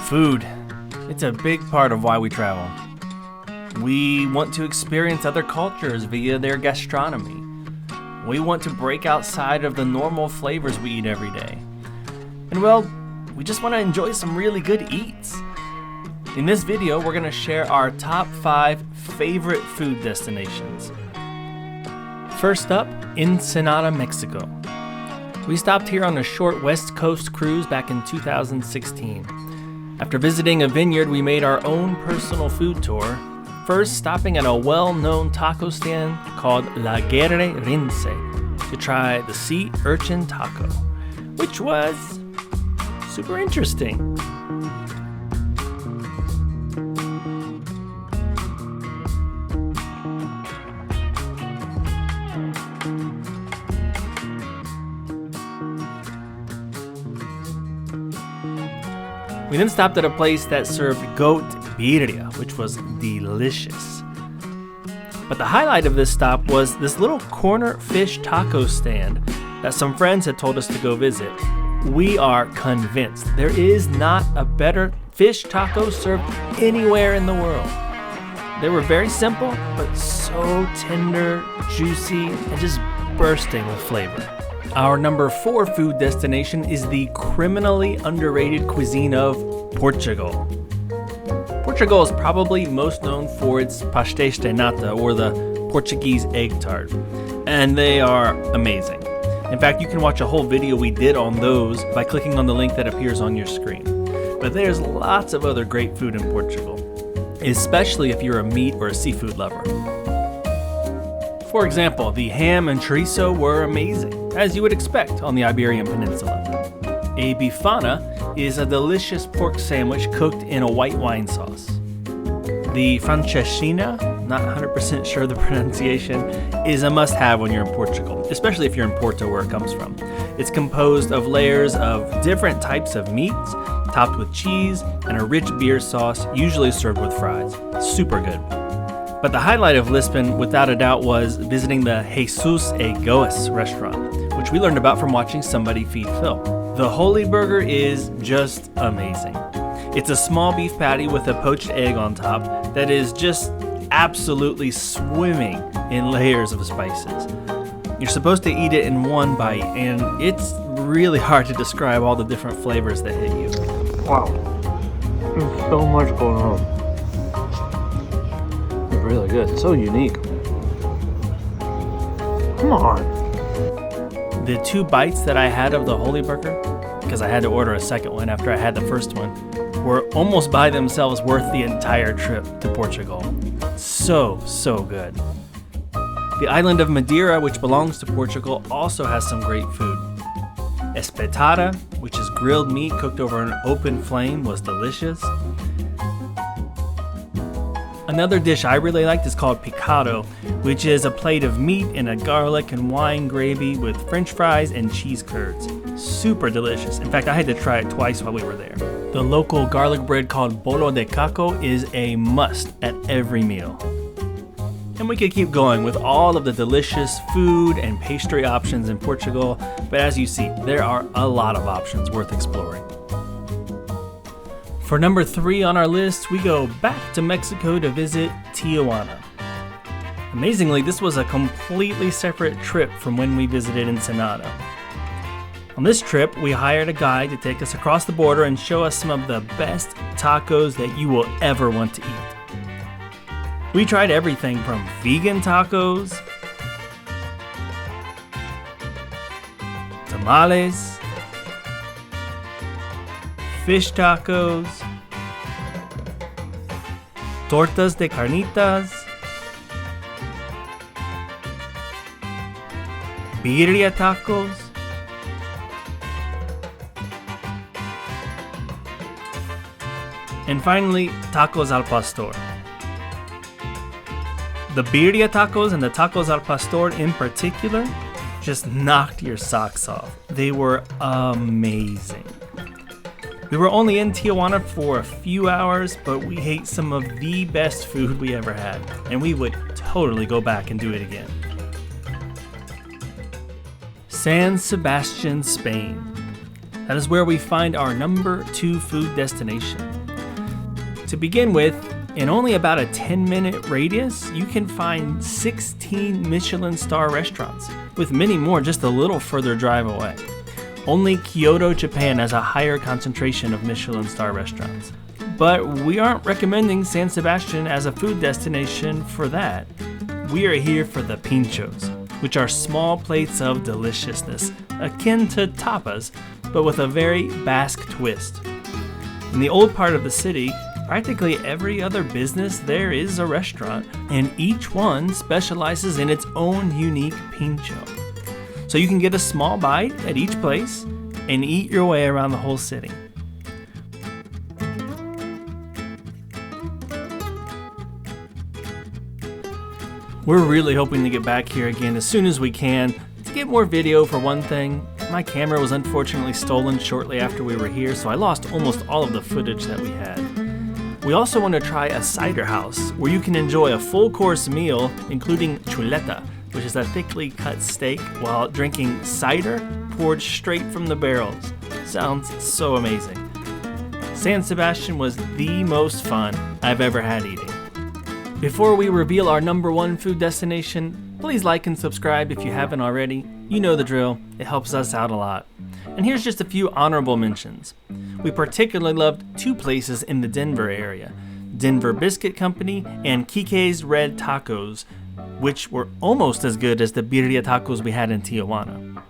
Food. It's a big part of why we travel. We want to experience other cultures via their gastronomy. We want to break outside of the normal flavors we eat every day. And well, we just want to enjoy some really good eats. In this video, we're going to share our top 5 favorite food destinations. First up, Ensenada, Mexico. We stopped here on a short West Coast cruise back in 2016. After visiting a vineyard, we made our own personal food tour, first stopping at a well-known taco stand called La Guerre Rinse to try the sea urchin taco, which was super interesting. We then stopped at a place that served goat birria, which was delicious. But the highlight of this stop was this little corner fish taco stand that some friends had told us to go visit. We are convinced there is not a better fish taco served anywhere in the world. They were very simple, but so tender, juicy, and just bursting with flavor. Our number 4 food destination is the criminally underrated cuisine of Portugal. Portugal is probably most known for its pastéis de nata, or the Portuguese egg tart, and they are amazing. In fact, you can watch a whole video we did on those by clicking on the link that appears on your screen. But there's lots of other great food in Portugal, especially if you're a meat or a seafood lover. For example, the ham and chorizo were amazing, as you would expect on the Iberian Peninsula. A bifana is a delicious pork sandwich cooked in a white wine sauce. The francesinha, not 100% sure the pronunciation, is a must-have when you're in Portugal, especially if you're in Porto, where it comes from. It's composed of layers of different types of meats, topped with cheese and a rich beer sauce, usually served with fries. Super good. But the highlight of Lisbon, without a doubt, was visiting the Jesus e Goes restaurant, which we learned about from watching somebody feed Phil. The Holy Burger is just amazing. It's a small beef patty with a poached egg on top that is just absolutely swimming in layers of spices. You're supposed to eat it in one bite, and it's really hard to describe all the different flavors that hit you. Wow, there's so much going on. It's really good, it's so unique. Come on. The 2 bites that I had of the Holy Burger, because I had to order a second one after I had the first one, were almost by themselves worth the entire trip to Portugal. So good. The island of Madeira, which belongs to Portugal, also has some great food. Espetada, which is grilled meat cooked over an open flame, was delicious. Another dish I really liked is called picado, which is a plate of meat in a garlic and wine gravy with french fries and cheese curds. Super delicious. In fact, I had to try it twice while we were there. The local garlic bread called bolo de caco is a must at every meal. And we could keep going with all of the delicious food and pastry options in Portugal, but as you see, there are a lot of options worth exploring. For number 3 on our list, we go back to Mexico to visit Tijuana. Amazingly, this was a completely separate trip from when we visited Ensenada. On this trip, we hired a guide to take us across the border and show us some of the best tacos that you will ever want to eat. We tried everything from vegan tacos, tamales, fish tacos, tortas de carnitas, birria tacos, and finally, tacos al pastor. The birria tacos and the tacos al pastor in particular just knocked your socks off. They were amazing. We were only in Tijuana for a few hours, but we ate some of the best food we ever had, and we would totally go back and do it again. San Sebastian, Spain. That is where we find our number 2 food destination. To begin with, in only about a 10-minute radius, you can find 16 Michelin star restaurants, with many more just a little further drive away. Only Kyoto, Japan has a higher concentration of Michelin star restaurants. But we aren't recommending San Sebastian as a food destination for that. We are here for the Pintxos, which are small plates of deliciousness, akin to tapas, but with a very Basque twist. In the old part of the city, practically every other business there is a restaurant, and each one specializes in its own unique Pintxo. So you can get a small bite at each place and eat your way around the whole city. We're really hoping to get back here again as soon as we can to get more video for one thing. My camera was unfortunately stolen shortly after we were here, so I lost almost all of the footage that we had. We also want to try a cider house where you can enjoy a full course meal, including chuleta, which is a thickly cut steak, while drinking cider poured straight from the barrels. Sounds so amazing. San Sebastian was the most fun I've ever had eating. Before we reveal our number 1 food destination, please like and subscribe if you haven't already. You know the drill, it helps us out a lot. And here's just a few honorable mentions. We particularly loved 2 places in the Denver area, Denver Biscuit Company and Kike's Red Tacos, which were almost as good as the birria tacos we had in Tijuana.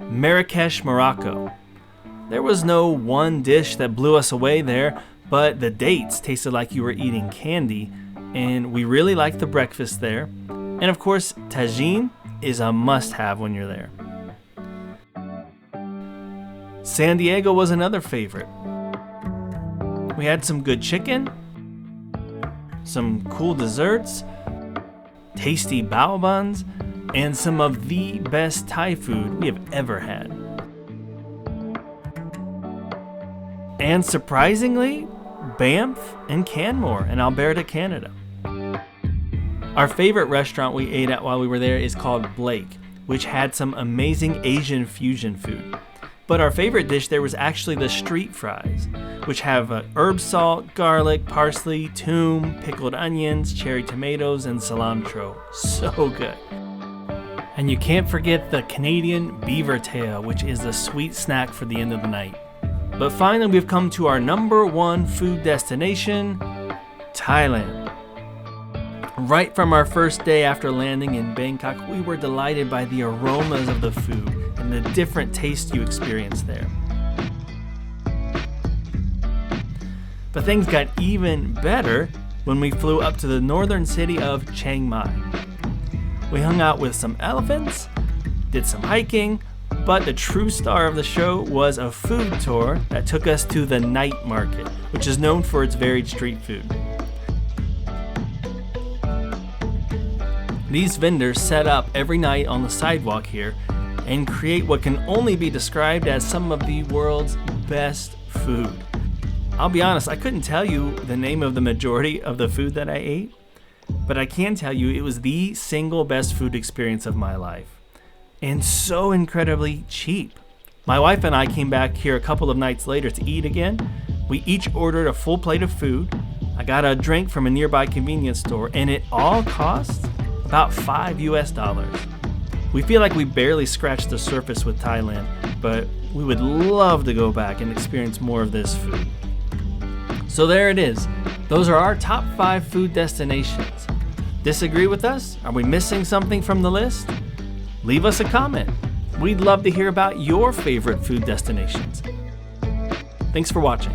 Marrakech, Morocco. There was no one dish that blew us away there, but the dates tasted like you were eating candy, and we really liked the breakfast there. And of course, tagine is a must-have when you're there. San Diego was another favorite. We had some good chicken, some cool desserts, tasty bao buns, and some of the best Thai food we have ever had. And surprisingly, Banff and Canmore in Alberta, Canada. Our favorite restaurant we ate at while we were there is called Blake, which had some amazing Asian fusion food. But our favorite dish there was actually the street fries, which have herb salt, garlic, parsley, thyme, pickled onions, cherry tomatoes, and cilantro. So good. And you can't forget the Canadian beaver tail, which is a sweet snack for the end of the night. But finally, we've come to our number 1 food destination, Thailand. Right from our first day after landing in Bangkok, we were delighted by the aromas of the food and the different tastes you experience there. But things got even better when we flew up to the northern city of Chang Mai. We hung out with some elephants, did some hiking, but the true star of the show was a food tour that took us to the night market, which is known for its varied street food. These vendors set up every night on the sidewalk here and create what can only be described as some of the world's best food. I'll be honest, I couldn't tell you the name of the majority of the food that I ate, but I can tell you it was the single best food experience of my life. And so incredibly cheap. My wife and I came back here a couple of nights later to eat again. We each ordered a full plate of food. I got a drink from a nearby convenience store, and it all cost about $5. We feel like we barely scratched the surface with Thailand, but we would love to go back and experience more of this food. So there it is. Those are our top 5 food destinations. Disagree with us? Are we missing something from the list? Leave us a comment. We'd love to hear about your favorite food destinations. Thanks for watching.